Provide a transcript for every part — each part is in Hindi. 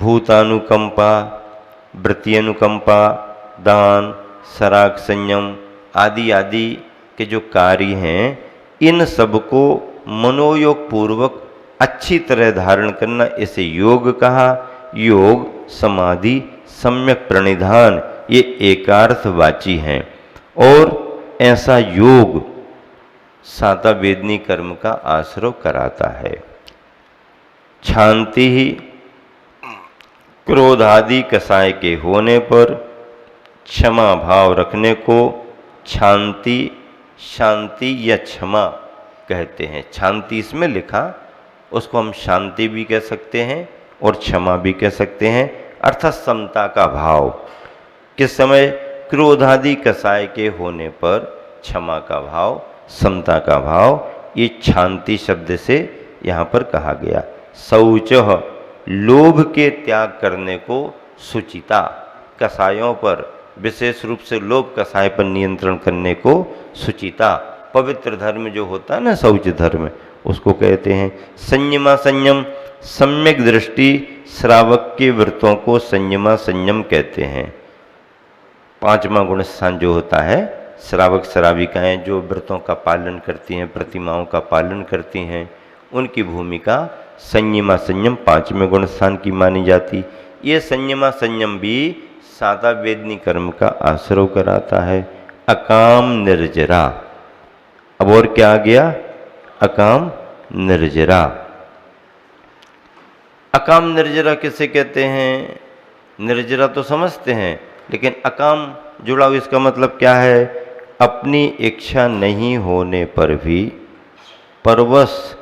भूतानुकंपा, वृत्ति अनुकंपा, दान, सराग संयम आदि आदि के जो कार्य हैं, इन सबको मनोयोग पूर्वक अच्छी तरह धारण करना, इसे योग कहा। योग, समाधि, सम्यक प्रणिधान ये एकार्थवाची हैं और ऐसा योग साता वेदनी कर्म का आश्रय कराता है। शांति ही क्रोधादि कसाय के होने पर क्षमा भाव रखने को शांति, शांति या क्षमा कहते हैं। शांति इसमें लिखा, उसको हम शांति भी कह सकते हैं और क्षमा भी कह सकते हैं, अर्थात समता का भाव। किस समय? क्रोधादि कसाय के होने पर क्षमा का भाव, समता का भाव, ये शांति शब्द से यहाँ पर कहा गया। शौचः, लोभ के त्याग करने को सुचिता, कसायों पर विशेष रूप से लोभ कसाय पर नियंत्रण करने को सुचिता, पवित्र धर्म जो होता है ना, शौच धर्म, उसको कहते हैं। संयमा संयम, सम्यक दृष्टि, श्रावक के व्रतों को संयमा संयम कहते हैं। पांचवा गुण स्थान जो होता है, श्रावक श्राविकाएं जो व्रतों का पालन करती हैं, प्रतिमाओं का पालन करती हैं, उनकी भूमिका संयमा संयम पांचवें गुण स्थान की मानी जाती। ये संयमा संयम भी साता वेदनी कर्म का आश्रय कराता है। अकाम निर्जरा, अब और क्या आ गया? अकाम निर्जरा। अकाम निर्जरा किसे कहते हैं? निर्जरा तो समझते हैं, लेकिन अकाम जुड़ा हुआ, इसका मतलब क्या है? अपनी इच्छा नहीं होने पर भी परवश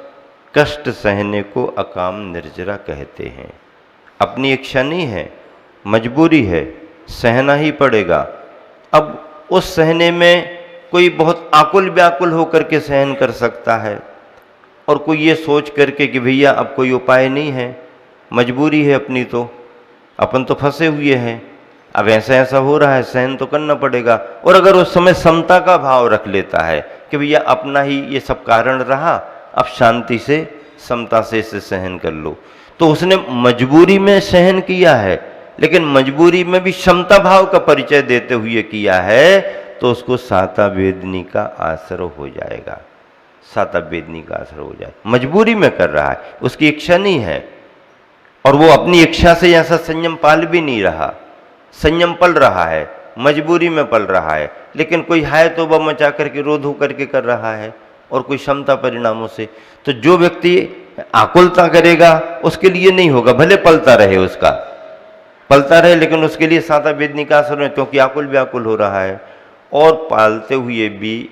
कष्ट सहने को अकाम निर्जरा कहते हैं। अपनी इच्छा नहीं है, मजबूरी है, सहना ही पड़ेगा। अब उस सहने में कोई बहुत आकुल व्याकुल होकर के सहन कर सकता है, और कोई ये सोच करके कि भैया अब कोई उपाय नहीं है, मजबूरी है अपनी, तो अपन तो फंसे हुए हैं, अब ऐसा ऐसा हो रहा है, सहन तो करना पड़ेगा। और अगर उस समय समता का भाव रख लेता है कि भैया अपना ही ये सब कारण रहा, अब शांति से समता से इसे सहन कर लो, तो उसने मजबूरी में सहन किया है, लेकिन मजबूरी में भी क्षमता भाव का परिचय देते हुए किया है, तो उसको साता वेदनी का आश्रय हो जाएगा। साता वेदनी का आश्रय हो जाए। मजबूरी में कर रहा है, उसकी इच्छा नहीं है, और वो अपनी इच्छा से ऐसा संयम पाल भी नहीं रहा, संयम पल रहा है, मजबूरी में पल रहा है, लेकिन कोई हाय तो वह मचा करके रोध हो करके कर रहा है, और कोई क्षमता परिणामों से। तो जो व्यक्ति आकुलता करेगा उसके लिए नहीं होगा, भले पलता रहे, उसका पलता रहे, लेकिन उसके लिए साता वेदनी का आश्रय है, क्योंकि आकुल व्याकुल हो रहा है। और पालते हुए भी,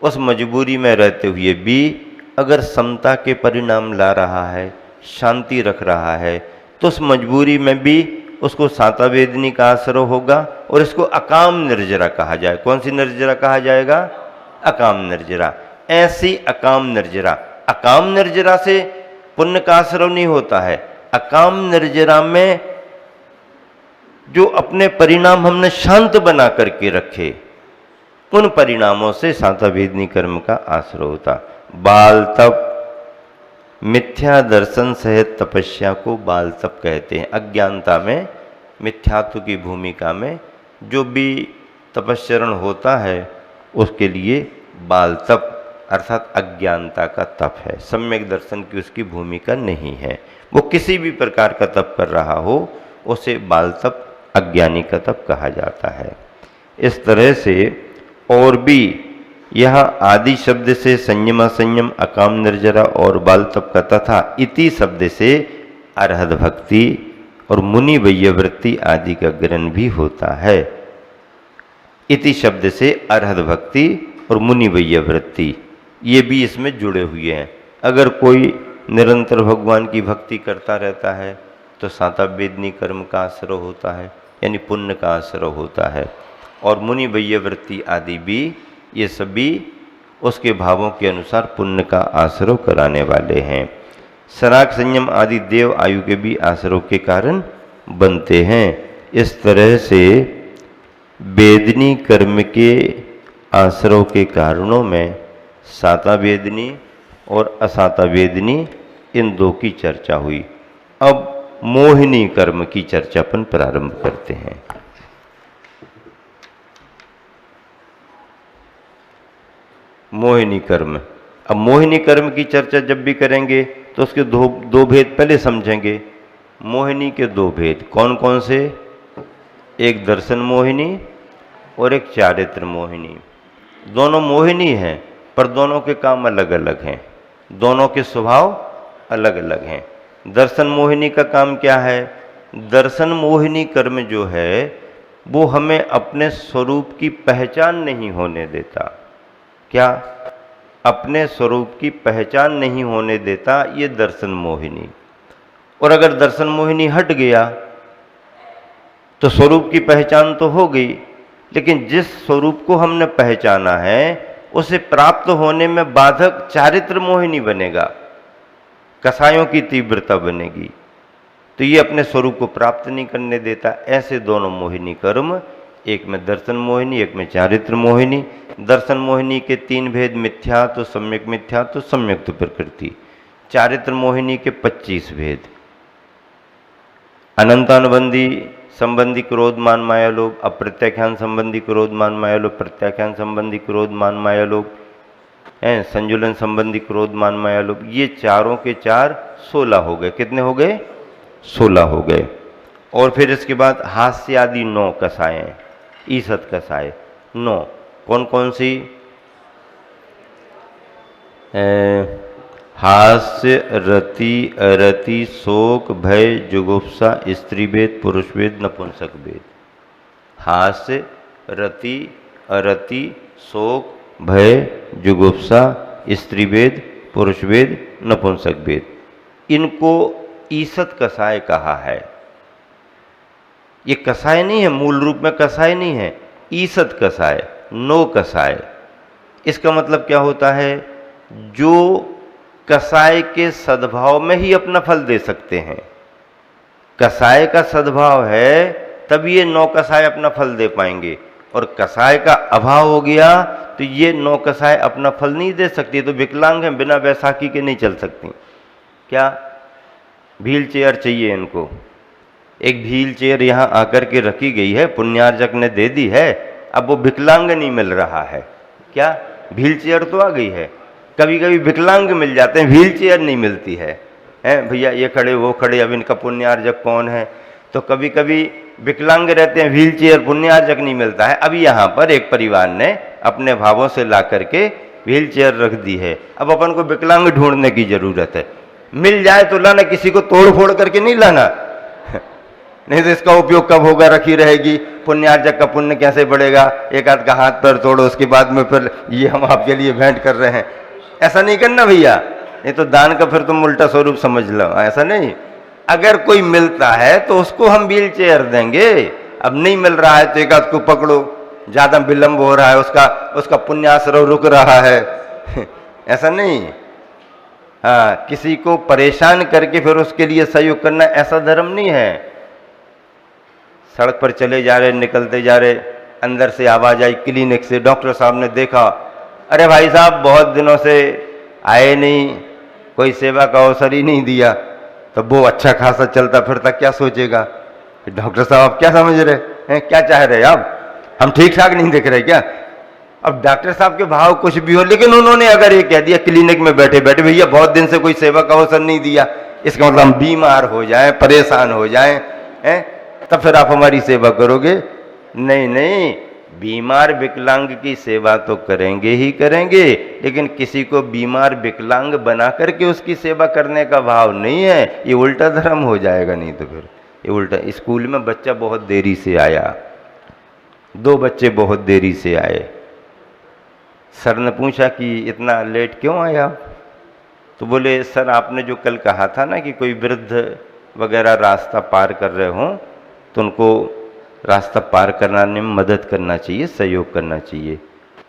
उस मजबूरी में रहते हुए भी अगर समता के परिणाम ला रहा है, शांति रख रहा है, तो उस मजबूरी में भी उसको साता वेदनी का आश्रय होगा, और इसको अकाम निर्जरा कहा जाए। कौन सी निर्जरा कहा जाएगा? अकाम निर्जरा। ऐसी अकाम निर्जरा, अकाम निर्जरा से पुण्य का आश्रय नहीं होता है। अकाम निर्जरा में जो अपने परिणाम हमने शांत बना करके रखे, उन परिणामों से साता वेदनी कर्म का आश्रय होता। बाल तप, मिथ्या दर्शन सहित तपस्या को बाल तप कहते हैं। अज्ञानता में, मिथ्यात्व की भूमिका में जो भी तपस्चरण होता है, उसके लिए बाल तप अर्थात अज्ञानता का तप है। सम्यक दर्शन की उसकी भूमिका नहीं है। वो किसी भी प्रकार का तप कर रहा हो, उसे बाल तप, अज्ञानी का तप कहा जाता है। इस तरह से और भी यहाँ आदि शब्द से संयमा संयम, अकाम निर्जरा और बाल तप का, तथा इति शब्द से अरहत भक्ति और मुनि वैयवृत्ति आदि का ग्रहण भी होता है। इति शब्द से अरहत भक्ति और मुनि वैयवृत्ति, ये भी इसमें जुड़े हुए हैं। अगर कोई निरंतर भगवान की भक्ति करता रहता है, तो साता वेदनी कर्म का आश्रय होता है, यानी पुण्य का आश्रय होता है। और मुनि वैयवृत्ति आदि भी, ये सभी उसके भावों के अनुसार पुण्य का आश्रय कराने वाले हैं। सराग संयम आदि देव आयु के भी आश्रय के कारण बनते हैं। इस तरह से वेदनी कर्म के आश्रय के कारणों में साता वेदनी और असाता वेदनी, इन दो की चर्चा हुई। अब मोहिनी कर्म की चर्चा अपन प्रारंभ करते हैं। मोहिनी कर्म। अब मोहिनी कर्म की चर्चा जब भी करेंगे तो उसके दो भेद पहले समझेंगे। मोहिनी के दो भेद कौन कौन से? एक दर्शन मोहिनी और एक चारित्र मोहिनी। दोनों मोहिनी हैं पर दोनों के काम अलग अलग हैं, दोनों के स्वभाव अलग अलग हैं। दर्शन मोहिनी का काम क्या है? दर्शन मोहिनी कर्म जो है वो हमें अपने स्वरूप की पहचान नहीं होने देता। क्या? अपने स्वरूप की पहचान नहीं होने देता ये दर्शन मोहिनी। और अगर दर्शन मोहिनी हट गया तो स्वरूप की पहचान तो हो गई, लेकिन जिस स्वरूप को हमने पहचाना है उसे प्राप्त होने में बाधक चारित्र मोहिनी बनेगा, कसायों की तीव्रता बनेगी, तो ये अपने स्वरूप को प्राप्त नहीं करने देता। ऐसे दोनों मोहिनी कर्म, एक में दर्शन मोहिनी, एक में चारित्र मोहिनी। दर्शन मोहिनी के तीन भेद, मिथ्या तो सम्यक मिथ्या तो सम्यक तो प्रकृति। चारित्र मोहिनी के 25 भेद, अनंतानुबंधी संबंधी क्रोध मान माया लोग, अप्रत्याख्यान संबंधी क्रोध मान माया लोग, प्रत्याख्यान संबंधी क्रोध मान माया लोग, संजुलन संबंधी क्रोध मान माया लोग। ये चारों के चार 16 हो गए। कितने हो गए? 16 हो गए। और फिर इसके बाद हास्य आदि 9 कसाएं, ईसत कसाए 9। कौन कौन सी? हास्य, रति, अरति, शोक, भय, जुगुप्सा, स्त्री भेद, पुरुष भेद, नपुंसक भेद। हास्य, रति, अरति, शोक, भय, जुगुप्सा, स्त्री भेद, पुरुष भेद, नपुंसक भेद। इनको ईसत कसाय कहा है। ये कसाय नहीं है, मूल रूप में कसाय नहीं है, ईसत कसाय, 9 कसाय। इसका मतलब क्या होता है? जो कसाय के सद्भाव में ही अपना फल दे सकते हैं। कसाय का सद्भाव है तब ये 9 कसाय अपना फल दे पाएंगे, और कसाय का अभाव हो गया तो ये 9 कसाय अपना फल नहीं दे सकती। तो विकलांग हैं, बिना बैसाखी के नहीं चल सकती। क्या? व्हील चेयर चाहिए इनको। एक व्हील चेयर यहाँ आकर के रखी गई है, पुण्यार्जक ने दे दी है, अब वो विकलांग नहीं मिल रहा है। क्या? व्हील चेयर तो आ गई है, कभी कभी विकलांग मिल जाते हैं, व्हील चेयर नहीं मिलती है। भैया ये खड़े वो खड़े, अब इनका पुण्यार्जक कौन है? तो कभी कभी विकलांग रहते हैं, व्हील चेयर, पुण्यार्जक नहीं मिलता है। अभी यहाँ पर एक परिवार ने अपने भावों से ला करके व्हील चेयर रख दी है। अब अपन को विकलांग ढूंढने की जरूरत है। मिल जाए तो लाना, किसी को तोड़ फोड़ करके नहीं लाना नहीं तो इसका उपयोग कब होगा? रखी रहेगी। पुण्यार्जक का पुण्य कैसे बढ़ेगा? एक आध का हाथ पैर तोड़ो, उसके बाद में फिर ये हम आपके लिए भेंट कर रहे हैं। ऐसा नहीं करना भैया, नहीं तो दान का फिर तुम उल्टा स्वरूप समझ लो। ऐसा नहीं। अगर कोई मिलता है तो उसको हम व्हील चेयर देंगे। अब नहीं मिल रहा है तो एक आध को पकड़ो, ज्यादा विलंब हो रहा है, उसका पुण्याश्रव रुक रहा है ऐसा नहीं। हाँ, किसी को परेशान करके फिर उसके लिए सहयोग करना ऐसा धर्म नहीं है। सड़क पर चले जा रहे, निकलते जा रहे, अंदर से आवाज आई क्लिनिक से, डॉक्टर साहब ने देखा, अरे भाई साहब बहुत दिनों से आए नहीं, कोई सेवा का अवसर ही नहीं दिया। तो वो अच्छा खासा चलता फिरता क्या सोचेगा? डॉक्टर साहब आप क्या समझ रहे हैं, क्या चाह रहे हैं आप? हम ठीक ठाक नहीं दिख रहे क्या? अब डॉक्टर साहब के भाव कुछ भी हो, लेकिन उन्होंने अगर ये कह दिया क्लिनिक में बैठे बैठे, भैया बहुत दिन से कोई सेवा का अवसर नहीं दिया, इसका मतलब हम बीमार हो जाएं, परेशान हो जाएं, तब फिर आप हमारी सेवा करोगे? नहीं नहीं, बीमार विकलांग की सेवा तो करेंगे ही करेंगे, लेकिन किसी को बीमार विकलांग बना करके उसकी सेवा करने का भाव नहीं है। ये उल्टा धर्म हो जाएगा। नहीं तो फिर ये उल्टा। स्कूल में बच्चा बहुत देरी से आया, 2 बच्चे बहुत देरी से आए। सर ने पूछा कि इतना लेट क्यों आया? तो बोले सर आपने जो कल कहा था ना कि कोई वृद्ध वगैरह रास्ता पार कर रहे हों तो उनको रास्ता पार कराने में मदद करना चाहिए, सहयोग करना चाहिए।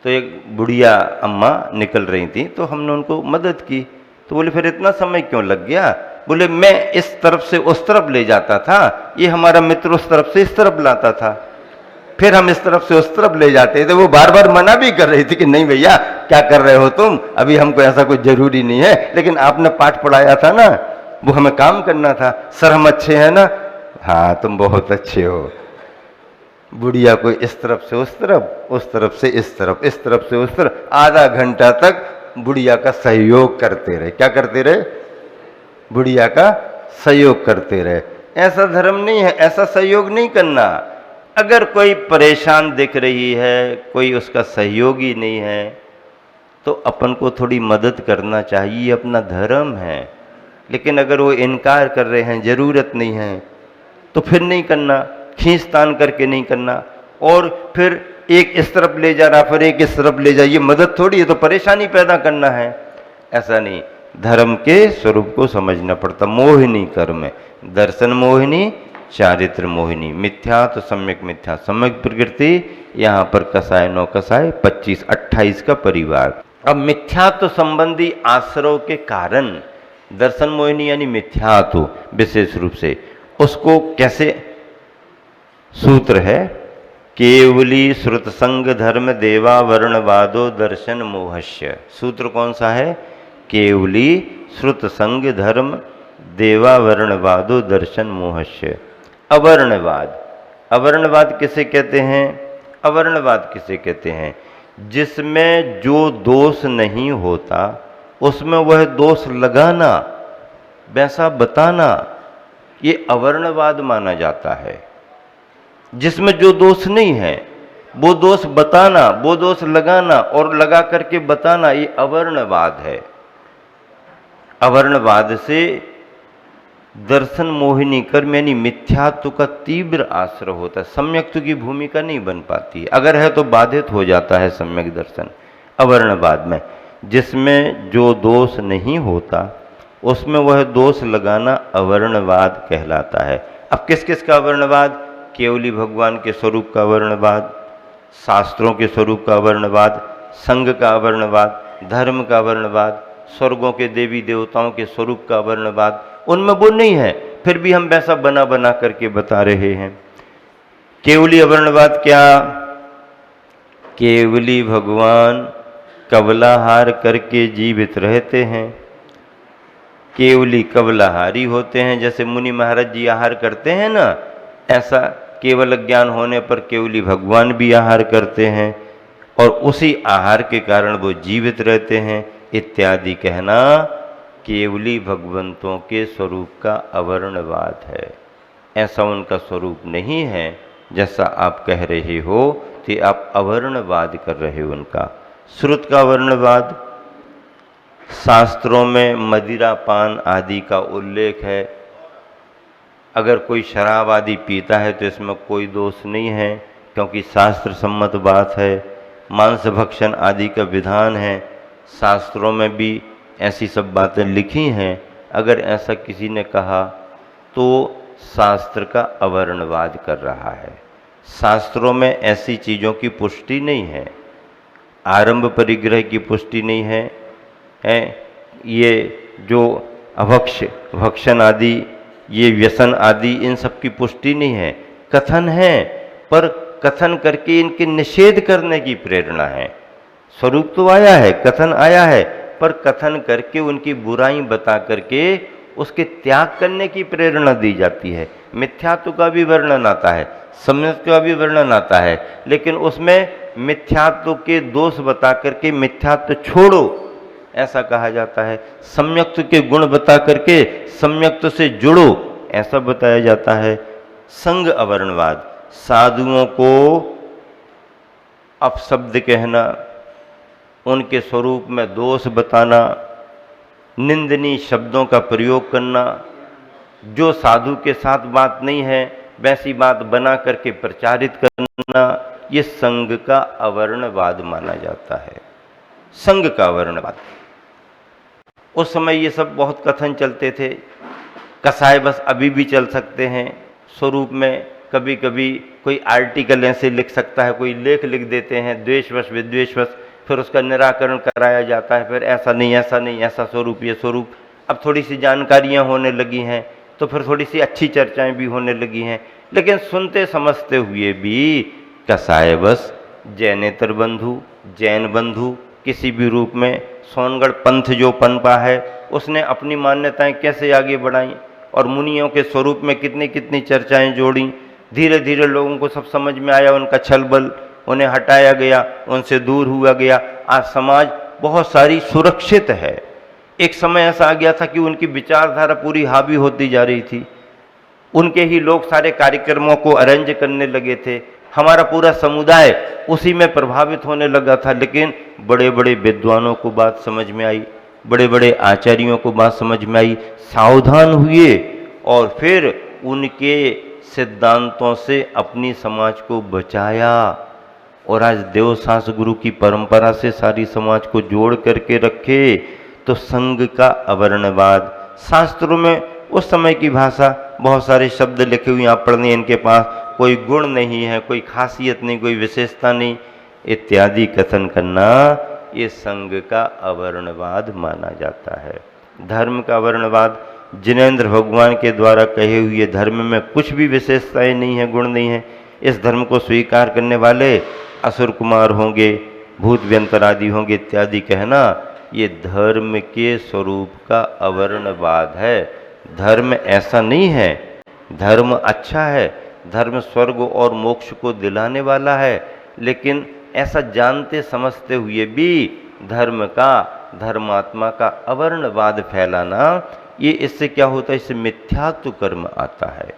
तो एक बुढ़िया अम्मा निकल रही थी तो हमने उनको मदद की। तो बोले फिर इतना समय क्यों लग गया? बोले मैं इस तरफ से उस तरफ ले जाता था, ये हमारा मित्र उस तरफ से इस तरफ लाता था, फिर हम इस तरफ से उस तरफ ले जाते थे। वो बार बार मना भी कर रही थी कि नहीं भैया क्या कर रहे हो तुम, अभी हमको ऐसा कुछ जरूरी नहीं है, लेकिन आपने पाठ पढ़ाया था ना, वो हमें काम करना था। सर हम अच्छे हैं ना? हाँ तुम बहुत अच्छे हो। बुढ़िया को इस तरफ से उस तरफ से इस तरफ से उस तरफ, आधा घंटा तक बुढ़िया का सहयोग करते रहे। क्या करते रहे? बुढ़िया का सहयोग करते रहे। ऐसा धर्म नहीं है, ऐसा सहयोग नहीं करना। अगर कोई परेशान दिख रही है, कोई उसका सहयोगी नहीं है, तो अपन को थोड़ी मदद करना चाहिए, अपना धर्म है। लेकिन अगर वो इनकार कर रहे हैं, ज़रूरत नहीं है, तो फिर नहीं करना, खींचतान करके नहीं करना। और फिर एक इस तरफ ले जा रहा, फिर एक इस तरफ ले जा, ये मदद थोड़ी है, तो परेशानी पैदा करना है। ऐसा नहीं, धर्म के स्वरूप को समझना पड़ता। मोहिनी कर्म है, दर्शन मोहिनी, चारित्र मोहिनी, मिथ्या तो सम्यक मिथ्या, सम्यक प्रकृति, यहाँ पर कसाय नौ कसाय 25-28 का परिवार। अब मिथ्यात्व संबंधी आश्रव के कारण दर्शन मोहिनी यानी मिथ्यात्व विशेष रूप से, उसको कैसे सूत्र है? केवली श्रुत संग धर्म देवा वर्णवादो दर्शन मोहस्य। सूत्र कौन सा है? केवली श्रुत संग धर्म देवा वर्णवादो दर्शन मोहस्य। अवर्णवाद, अवर्णवाद किसे कहते हैं? अवर्णवाद किसे कहते हैं? जिसमें जो दोष नहीं होता उसमें वह दोष लगाना, वैसा बताना, ये अवर्णवाद माना जाता है। जिसमें जो दोष नहीं है वो दोष बताना, वो दोष लगाना और लगा करके बताना, ये अवर्णवाद है। अवर्णवाद से दर्शन मोहिनी कर्म यानी मिथ्यात्व का तीव्र आश्रय होता है। सम्यक्त्व की भूमिका नहीं बन पाती, अगर है तो बाधित हो जाता है सम्यक दर्शन। अवर्णवाद में जिसमें जो दोष नहीं होता उसमें वह दोष लगाना अवर्णवाद कहलाता है। अब किस किस का अवर्णवाद? केवली भगवान के स्वरूप का अवर्णवाद, शास्त्रों के स्वरूप का अवर्णवाद, संघ का अवर्णवाद, धर्म का अवर्णवाद, स्वर्गों के देवी देवताओं के स्वरूप का अवर्णवाद। उनमें वो नहीं है, फिर भी हम वैसा बना बना करके बता रहे हैं। केवली अवर्णवाद क्या? केवली भगवान कवलाहार करके जीवित रहते हैं। केवली कवलाहारी होते हैं, जैसे मुनि महाराज जी आहार करते हैं ना, ऐसा केवल ज्ञान होने पर केवली भगवान भी आहार करते हैं और उसी आहार के कारण वो जीवित रहते हैं इत्यादि कहना केवली भगवंतों के स्वरूप का अवर्णवाद है। ऐसा उनका स्वरूप नहीं है जैसा आप कह रहे हो, कि आप अवर्णवाद कर रहे हो उनका। श्रुत का अवर्णवाद, शास्त्रों में मदिरा पान आदि का उल्लेख है। अगर कोई शराब आदि पीता है तो इसमें कोई दोष नहीं है, क्योंकि शास्त्र सम्मत बात है। मांस भक्षण आदि का विधान है, शास्त्रों में भी ऐसी सब बातें लिखी हैं। अगर ऐसा किसी ने कहा तो शास्त्र का अवर्णवाद कर रहा है। शास्त्रों में ऐसी चीज़ों की पुष्टि नहीं है, आरंभ परिग्रह की पुष्टि नहीं है, ये जो अभक्ष भक्षण आदि, ये व्यसन आदि, इन सब की पुष्टि नहीं है। कथन है, पर कथन करके इनके निषेध करने की प्रेरणा है। स्वरूप तो आया है, कथन आया है, पर कथन करके उनकी बुराई बता करके उसके त्याग करने की प्रेरणा दी जाती है। मिथ्यात्व का भी वर्णन आता है, सम्यक्त्व का भी वर्णन आता है, लेकिन उसमें मिथ्यात्व के दोष बता करके मिथ्यात्व छोड़ो ऐसा कहा जाता है। सम्यक्त्व के गुण बता करके सम्यक्त्व से जुड़ो ऐसा बताया जाता है। संग अवर्णवाद, साधुओं को अपशब्द कहना, उनके स्वरूप में दोष बताना, निंदनीय शब्दों का प्रयोग करना, जो साधु के साथ बात नहीं है वैसी बात बना करके प्रचारित करना, ये संग का अवर्णवाद माना जाता है। संग का अवर्णवाद, उस समय ये सब बहुत कथन चलते थे। कसाय बस अभी भी चल सकते हैं। स्वरूप में कभी कभी कोई आर्टिकल ऐसे लिख सकता है, कोई लेख लिख देते हैं द्वेषवश विद्वेषवश, फिर उसका निराकरण कराया जाता है। फिर ऐसा नहीं, ऐसा नहीं, ऐसा स्वरूप, ये स्वरूप। अब थोड़ी सी जानकारियां होने लगी हैं तो फिर थोड़ी सी अच्छी चर्चाएं भी होने लगी हैं। लेकिन सुनते समझते हुए भी कसाय बस जैनेतर बंधु, जैन बंधु किसी भी रूप में सोनगढ़ पंथ जो पनपा है उसने अपनी मान्यताएं कैसे आगे बढ़ाई और मुनियों के स्वरूप में कितनी कितनी चर्चाएं जोड़ी। धीरे धीरे लोगों को सब समझ में आया, उनका छल बल, उन्हें हटाया गया, उनसे दूर हुआ गया। आज समाज बहुत सारी सुरक्षित है। एक समय ऐसा आ गया था कि उनकी विचारधारा पूरी हावी होती जा रही थी, उनके ही लोग सारे कार्यक्रमों को अरेंज करने लगे थे, हमारा पूरा समुदाय उसी में प्रभावित होने लगा था। लेकिन बड़े बड़े विद्वानों को बात समझ में आई, बड़े बड़े आचार्यों को बात समझ में आई, सावधान हुए और फिर उनके सिद्धांतों से अपनी समाज को बचाया। और आज देवसास गुरु की परंपरा से सारी समाज को जोड़ करके रखे। तो संघ का अवर्णवाद, शास्त्रों में उस समय की भाषा बहुत सारे शब्द लिखे हुए आप पढ़ने, इनके पास कोई गुण नहीं है, कोई खासियत नहीं, कोई विशेषता नहीं इत्यादि कथन करना, ये संघ का अवर्णवाद माना जाता है। धर्म का अवर्णवाद, जिनेंद्र भगवान के द्वारा कहे हुए धर्म में कुछ भी विशेषताएं नहीं है, गुण नहीं है। इस धर्म को स्वीकार करने वाले असुर कुमार होंगे, भूत व्यंतर आदि होंगे इत्यादि कहना, ये धर्म के स्वरूप का अवर्णवाद है। धर्म ऐसा नहीं है, धर्म अच्छा है, धर्म स्वर्ग और मोक्ष को दिलाने वाला है, लेकिन ऐसा जानते समझते हुए भी धर्म का, धर्मात्मा का अवर्णवाद फैलाना, ये इससे क्या होता है, इससे मिथ्यात्व कर्म आता है।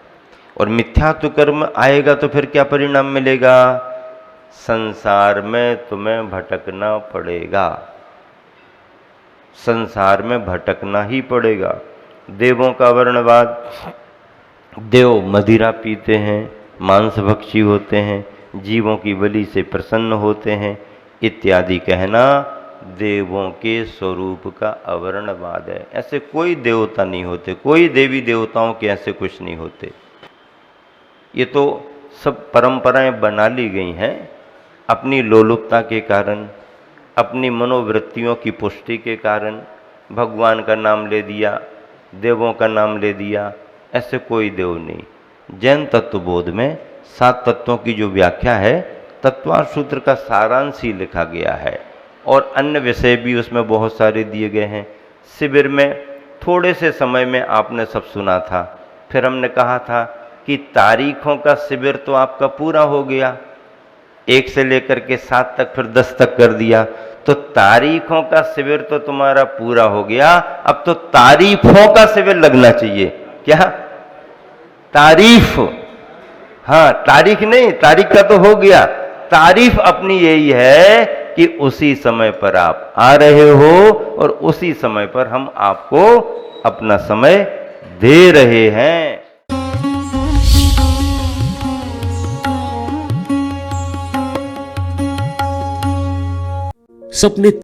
और मिथ्यात्व कर्म आएगा तो फिर क्या परिणाम मिलेगा, संसार में तुम्हें भटकना पड़ेगा, संसार में भटकना ही पड़ेगा। देवों का अवर्णवाद, देव मदिरा पीते हैं, मांस भक्षी होते हैं, जीवों की बलि से प्रसन्न होते हैं इत्यादि कहना देवों के स्वरूप का अवर्णवाद है। ऐसे कोई देवता नहीं होते, कोई देवी देवताओं के ऐसे कुछ नहीं होते। ये तो सब परंपराएं बना ली गई हैं अपनी लोलुपता के कारण, अपनी मनोवृत्तियों की पुष्टि के कारण। भगवान का नाम ले दिया, देवों का नाम ले दिया, ऐसे कोई देव नहीं। जैन तत्वबोध में 7 तत्वों की जो व्याख्या है, तत्वार्थ सूत्र का सारांश ही लिखा गया है और अन्य विषय भी उसमें बहुत सारे दिए गए हैं। शिविर में थोड़े से समय में आपने सब सुना था, फिर हमने कहा था कि तारीखों का शिविर तो आपका पूरा हो गया, 1 से लेकर के 7 तक, फिर 10 तक कर दिया, तो तारीखों का शिविर तो तुम्हारा पूरा हो गया। अब तो तारीफों का शिविर लगना चाहिए। क्या तारीफ, हाँ तारीख नहीं, तारीख का तो हो गया, तारीफ अपनी यही है कि उसी समय पर आप आ रहे हो और उसी समय पर हम आपको अपना समय दे रहे हैं। सपने